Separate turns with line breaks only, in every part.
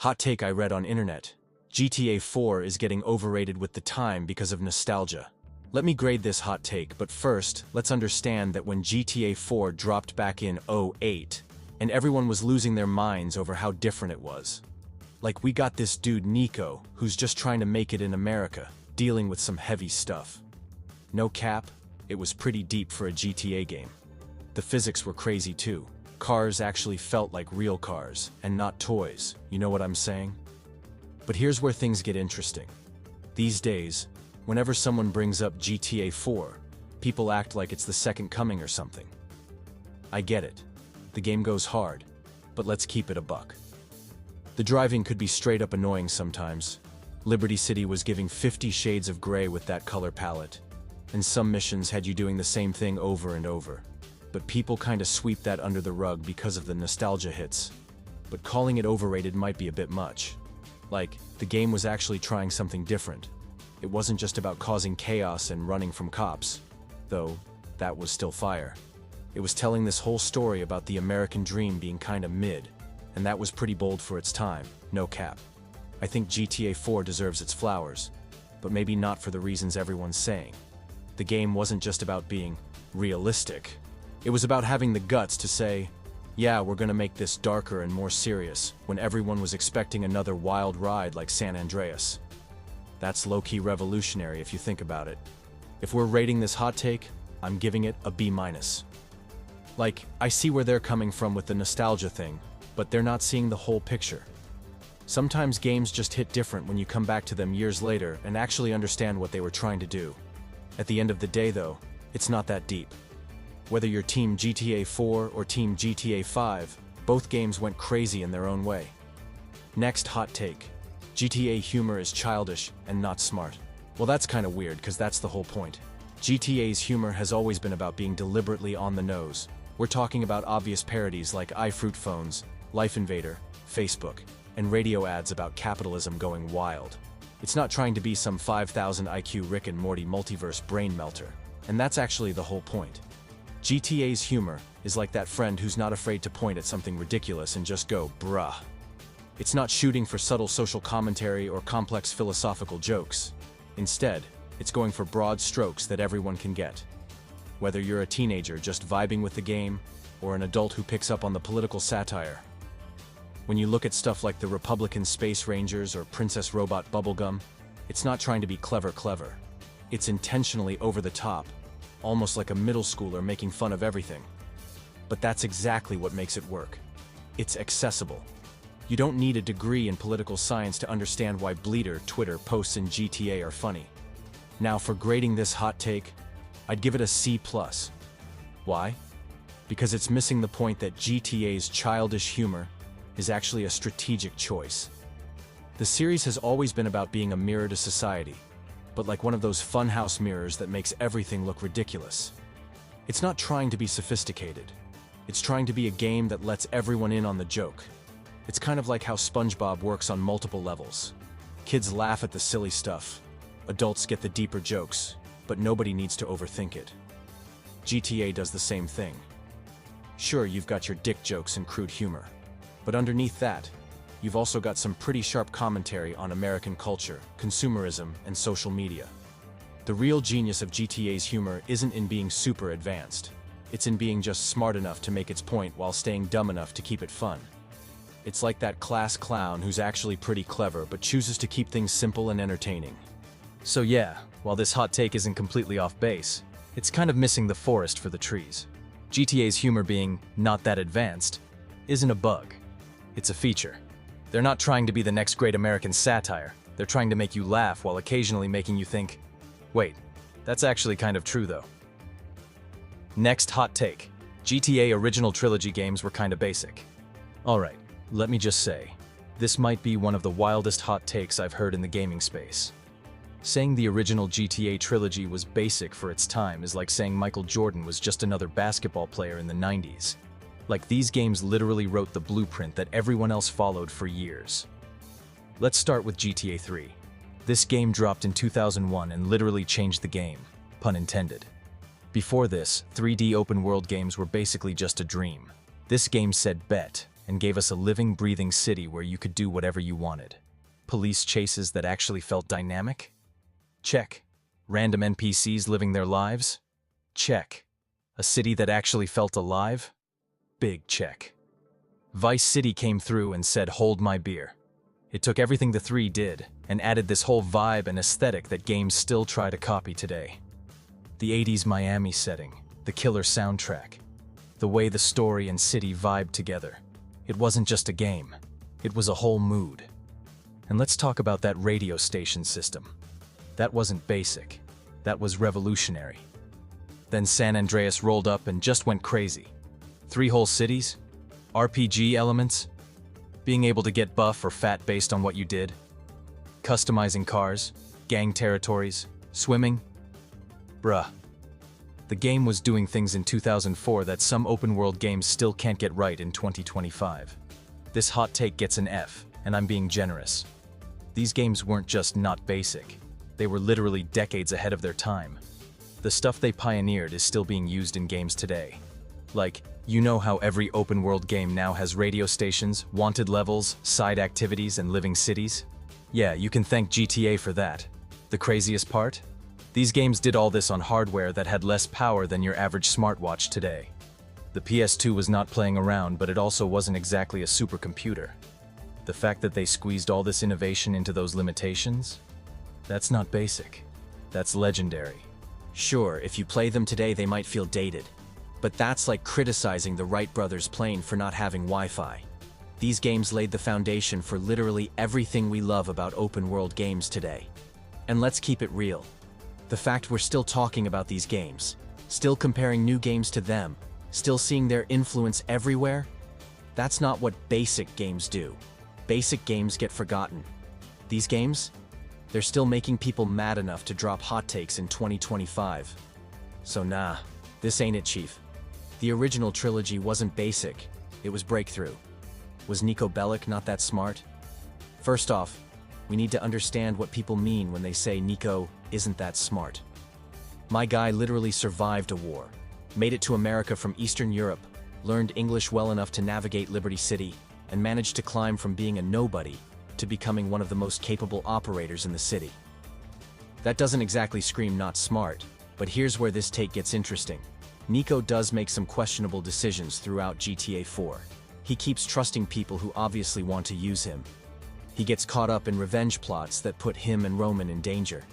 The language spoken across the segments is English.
Hot take I read on internet. GTA 4 is getting overrated with the time because of nostalgia. Let me grade this hot take, but first, let's understand that when GTA 4 dropped back in '08, and everyone was losing their minds over how different it was. Like, we got this dude Niko, who's just trying to make it in America, dealing with some heavy stuff. No cap, it was pretty deep for a GTA game. The physics were crazy too. Cars actually felt like real cars, and not toys, you know what I'm saying? But here's where things get interesting. These days, whenever someone brings up GTA 4, people act like it's the second coming or something. I get it. The game goes hard, but let's keep it a buck. The driving could be straight up annoying sometimes. Liberty City was giving 50 shades of gray with that color palette, and some missions had you doing the same thing over and over. But people kinda sweep that under the rug because of the nostalgia hits. But calling it overrated might be a bit much. Like, the game was actually trying something different. It wasn't just about causing chaos and running from cops, though that was still fire. It was telling this whole story about the American dream being kinda mid, and that was pretty bold for its time, no cap. I think GTA 4 deserves its flowers, but maybe not for the reasons everyone's saying. The game wasn't just about being realistic. It was about having the guts to say, yeah, we're gonna make this darker and more serious, when everyone was expecting another wild ride like San Andreas. That's low-key revolutionary if you think about it. If we're rating this hot take, I'm giving it a B-. Like, I see where they're coming from with the nostalgia thing, but they're not seeing the whole picture. Sometimes games just hit different when you come back to them years later and actually understand what they were trying to do. At the end of the day though, it's not that deep. Whether you're Team GTA 4 or Team GTA 5, both games went crazy in their own way. Next hot take. GTA humor is childish and not smart. Well, that's kinda weird, cause that's the whole point. GTA's humor has always been about being deliberately on the nose. We're talking about obvious parodies like iFruit phones, Life Invader, Facebook, and radio ads about capitalism going wild. It's not trying to be some 5,000 IQ Rick and Morty multiverse brain melter, and that's actually the whole point. GTA's humor is like that friend who's not afraid to point at something ridiculous and just go, bruh. It's not shooting for subtle social commentary or complex philosophical jokes. Instead, it's going for broad strokes that everyone can get. Whether you're a teenager just vibing with the game, or an adult who picks up on the political satire. When you look at stuff like the Republican Space Rangers or Princess Robot Bubblegum, it's not trying to be clever. It's intentionally over the top, almost like a middle schooler making fun of everything. But that's exactly what makes it work. It's accessible. You don't need a degree in political science to understand why Bleeder Twitter posts in GTA are funny. Now, for grading this hot take, I'd give it a C+. Why? Because it's missing the point that GTA's childish humor is actually a strategic choice. The series has always been about being a mirror to society, but like one of those funhouse mirrors that makes everything look ridiculous. It's not trying to be sophisticated. It's trying to be a game that lets everyone in on the joke. It's kind of like how SpongeBob works on multiple levels. Kids laugh at the silly stuff. Adults get the deeper jokes, but nobody needs to overthink it. GTA does the same thing. Sure, you've got your dick jokes and crude humor, but underneath that, you've also got some pretty sharp commentary on American culture, consumerism, and social media. The real genius of GTA's humor isn't in being super advanced. It's in being just smart enough to make its point while staying dumb enough to keep it fun. It's like that class clown who's actually pretty clever but chooses to keep things simple and entertaining.
So yeah, while this hot take isn't completely off base, it's kind of missing the forest for the trees. GTA's humor being not that advanced isn't a bug. It's a feature. They're not trying to be the next great American satire. They're trying to make you laugh while occasionally making you think, wait, that's actually kind of true though. Next hot take. GTA original Trilogy games were kinda basic. Alright, let me just say, this might be one of the wildest hot takes I've heard in the gaming space. Saying the original GTA Trilogy was basic for its time is like saying Michael Jordan was just another basketball player in the 90s. Like, these games literally wrote the blueprint that everyone else followed for years. Let's start with GTA 3. This game dropped in 2001 and literally changed the game, pun intended. Before this, 3D open-world games were basically just a dream. This game said bet, and gave us a living, breathing city where you could do whatever you wanted. Police chases that actually felt dynamic? Check. Random NPCs living their lives? Check. A city that actually felt alive? Big check. Vice City came through and said, "Hold my beer." It took everything the three did and added this whole vibe and aesthetic that games still try to copy today. The 80s Miami setting, the killer soundtrack, the way the story and city vibed together. It wasn't just a game, it was a whole mood. And let's talk about that radio station system. That wasn't basic, that was revolutionary. Then San Andreas rolled up and just went crazy. 3 whole cities, RPG elements, being able to get buff or fat based on what you did, customizing cars, gang territories, swimming. Bruh. The game was doing things in 2004 that some open-world games still can't get right in 2025. This hot take gets an F, and I'm being generous. These games weren't just not basic, they were literally decades ahead of their time. The stuff they pioneered is still being used in games today. Like, you know how every open-world game now has radio stations, wanted levels, side activities, and living cities? Yeah, you can thank GTA for that. The craziest part? These games did all this on hardware that had less power than your average smartwatch today. The PS2 was not playing around, but it also wasn't exactly a supercomputer. The fact that they squeezed all this innovation into those limitations? That's not basic. That's legendary.
Sure, if you play them today they might feel dated. But that's like criticizing the Wright brothers' plane for not having Wi-Fi. These games laid the foundation for literally everything we love about open-world games today. And let's keep it real. The fact we're still talking about these games, still comparing new games to them, still seeing their influence everywhere, that's not what basic games do. Basic games get forgotten. These games? They're still making people mad enough to drop hot takes in 2025. So nah, this ain't it, Chief. The original Trilogy wasn't basic, it was breakthrough. Was Nico Bellic not that smart? First off, we need to understand what people mean when they say Niko isn't that smart. My guy literally survived a war, made it to America from Eastern Europe, learned English well enough to navigate Liberty City, and managed to climb from being a nobody to becoming one of the most capable operators in the city. That doesn't exactly scream not smart, but here's where this take gets interesting. Niko does make some questionable decisions throughout GTA 4. He keeps trusting people who obviously want to use him. He gets caught up in revenge plots that put him and Roman in danger.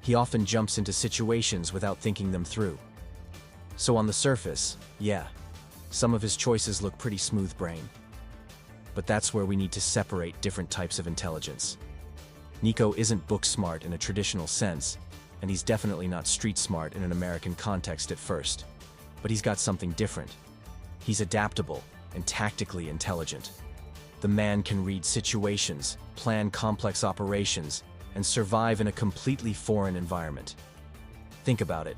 He often jumps into situations without thinking them through. So on the surface, yeah, some of his choices look pretty smooth-brained. But that's where we need to separate different types of intelligence. Niko isn't book-smart in a traditional sense, and he's definitely not street-smart in an American context at first. But he's got something different. He's adaptable and tactically intelligent. The man can read situations, plan complex operations, and survive in a completely foreign environment. Think about it.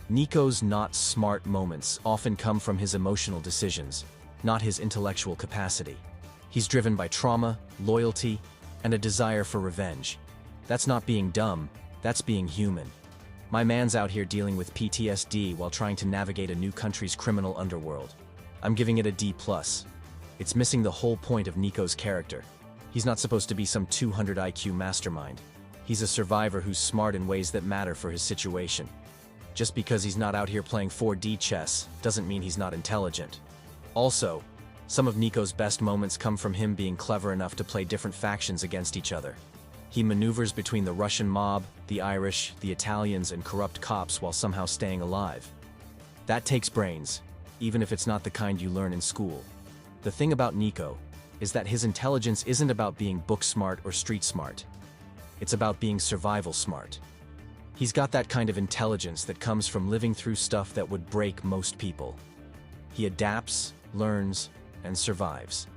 Niko's not smart moments often come from his emotional decisions, not his intellectual capacity. He's driven by trauma, loyalty, and a desire for revenge. That's not being dumb, that's being human. My man's out here dealing with PTSD while trying to navigate a new country's criminal underworld. I'm giving it a D+. It's missing the whole point of Niko's character. He's not supposed to be some 200 IQ mastermind. He's a survivor who's smart in ways that matter for his situation. Just because he's not out here playing 4D chess doesn't mean he's not intelligent. Also, some of Niko's best moments come from him being clever enough to play different factions against each other. He maneuvers between the Russian mob, the Irish, the Italians, and corrupt cops while somehow staying alive. That takes brains, even if it's not the kind you learn in school. The thing about Niko is that his intelligence isn't about being book smart or street smart. It's about being survival smart. He's got that kind of intelligence that comes from living through stuff that would break most people. He adapts, learns, and survives.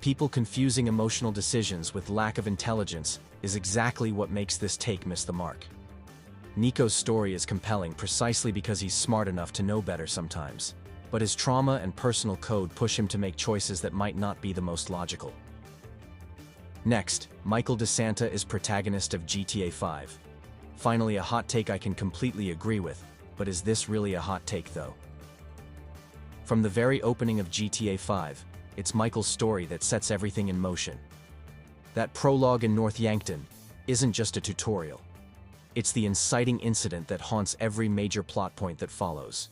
People confusing emotional decisions with lack of intelligence is exactly what makes this take miss the mark. Niko's story is compelling precisely because he's smart enough to know better sometimes, but his trauma and personal code push him to make choices that might not be the most logical. Next, Michael DeSanta is protagonist of GTA 5. Finally, a hot take I can completely agree with, but is this really a hot take though? From the very opening of GTA 5, it's Michael's story that sets everything in motion. That prologue in North Yankton isn't just a tutorial. It's the inciting incident that haunts every major plot point that follows.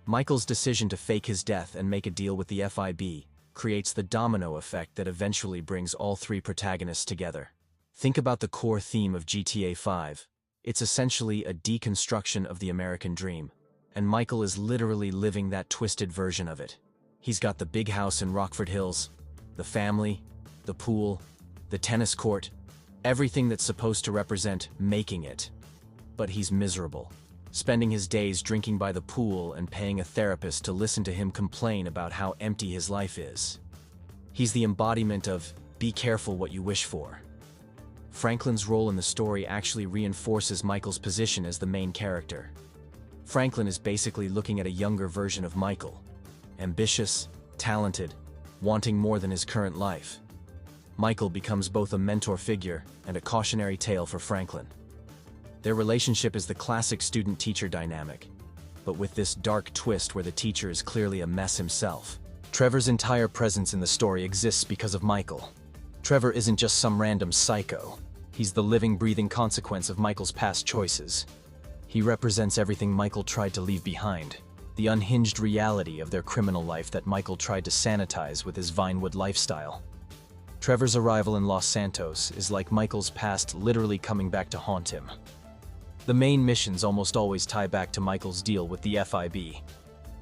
Michael's decision to fake his death and make a deal with the FIB creates the domino effect that eventually brings all three protagonists together. Think about the core theme of GTA 5. It's essentially a deconstruction of the American dream, and Michael is literally living that twisted version of it. He's got the big house in Rockford Hills, the family, the pool, the tennis court, everything that's supposed to represent making it. But he's miserable, spending his days drinking by the pool and paying a therapist to listen to him complain about how empty his life is. He's the embodiment of be careful what you wish for. Franklin's role in the story actually reinforces Michael's position as the main character. Franklin is basically looking at a younger version of Michael, ambitious, talented, wanting more than his current life. Michael becomes both a mentor figure and a cautionary tale for Franklin. Their relationship is the classic student-teacher dynamic, but with this dark twist where the teacher is clearly a mess himself.
Trevor's entire presence in the story exists because of Michael. Trevor isn't just some random psycho. He's the living, breathing consequence of Michael's past choices. He represents everything Michael tried to leave behind, the unhinged reality of their criminal life that Michael tried to sanitize with his Vinewood lifestyle. Trevor's arrival in Los Santos is like Michael's past literally coming back to haunt him. The main missions almost always tie back to Michael's deal with the FIB.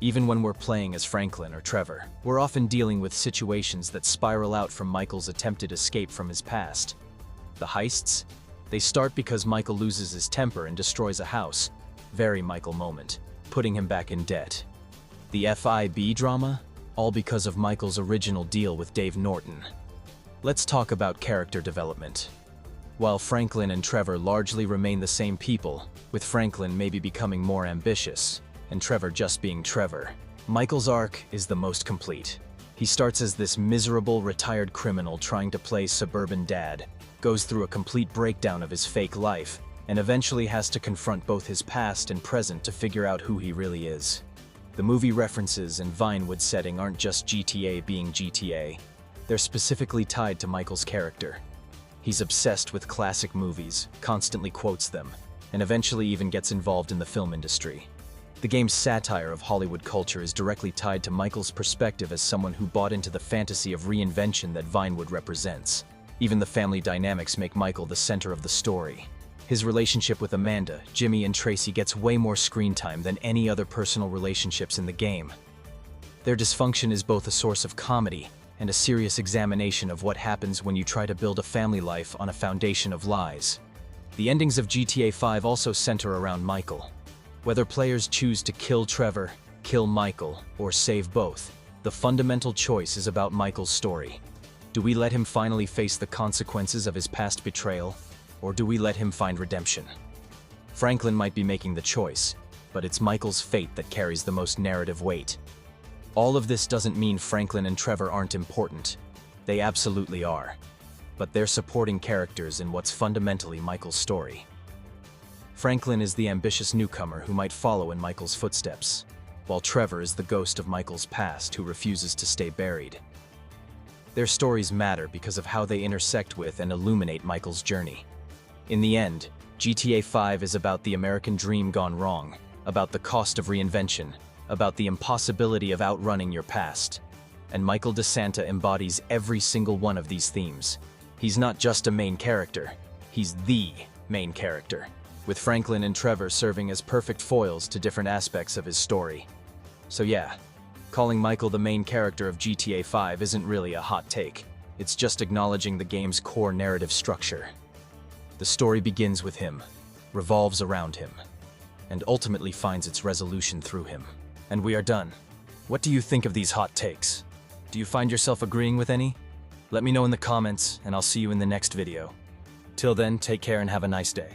Even when we're playing as Franklin or Trevor, we're often dealing with situations that spiral out from Michael's attempted escape from his past. The heists? They start because Michael loses his temper and destroys a house. Very Michael moment, putting him back in debt. The FIB drama? All because of Michael's original deal with Dave Norton. Let's talk about character development. While Franklin and Trevor largely remain the same people, with Franklin maybe becoming more ambitious, and Trevor just being Trevor, Michael's arc is the most complete. He starts as this miserable, retired criminal trying to play suburban dad, goes through a complete breakdown of his fake life, and eventually has to confront both his past and present to figure out who he really is. The movie references and Vinewood setting aren't just GTA being GTA. They're specifically tied to Michael's character. He's obsessed with classic movies, constantly quotes them, and eventually even gets involved in the film industry. The game's satire of Hollywood culture is directly tied to Michael's perspective as someone who bought into the fantasy of reinvention that Vinewood represents. Even the family dynamics make Michael the center of the story. His relationship with Amanda, Jimmy, and Tracy gets way more screen time than any other personal relationships in the game. Their dysfunction is both a source of comedy and a serious examination of what happens when you try to build a family life on a foundation of lies. The endings of GTA 5 also center around Michael. Whether players choose to kill Trevor, kill Michael, or save both, the fundamental choice is about Michael's story. Do we let him finally face the consequences of his past betrayal, or do we let him find redemption? Franklin might be making the choice, but it's Michael's fate that carries the most narrative weight. All of this doesn't mean Franklin and Trevor aren't important. They absolutely are. But they're supporting characters in what's fundamentally Michael's story. Franklin is the ambitious newcomer who might follow in Michael's footsteps, while Trevor is the ghost of Michael's past who refuses to stay buried. Their stories matter because of how they intersect with and illuminate Michael's journey. In the end, GTA 5 is about the American dream gone wrong, about the cost of reinvention, about the impossibility of outrunning your past. And Michael DeSanta embodies every single one of these themes. He's not just a main character, he's the main character, with Franklin and Trevor serving as perfect foils to different aspects of his story. So yeah, calling Michael the main character of GTA 5 isn't really a hot take. It's just acknowledging the game's core narrative structure. The story begins with him, revolves around him, and ultimately finds its resolution through him. And we are done. What do you think of these hot takes? Do you find yourself agreeing with any? Let me know in the comments, and I'll see you in the next video. Till then, take care and have a nice day.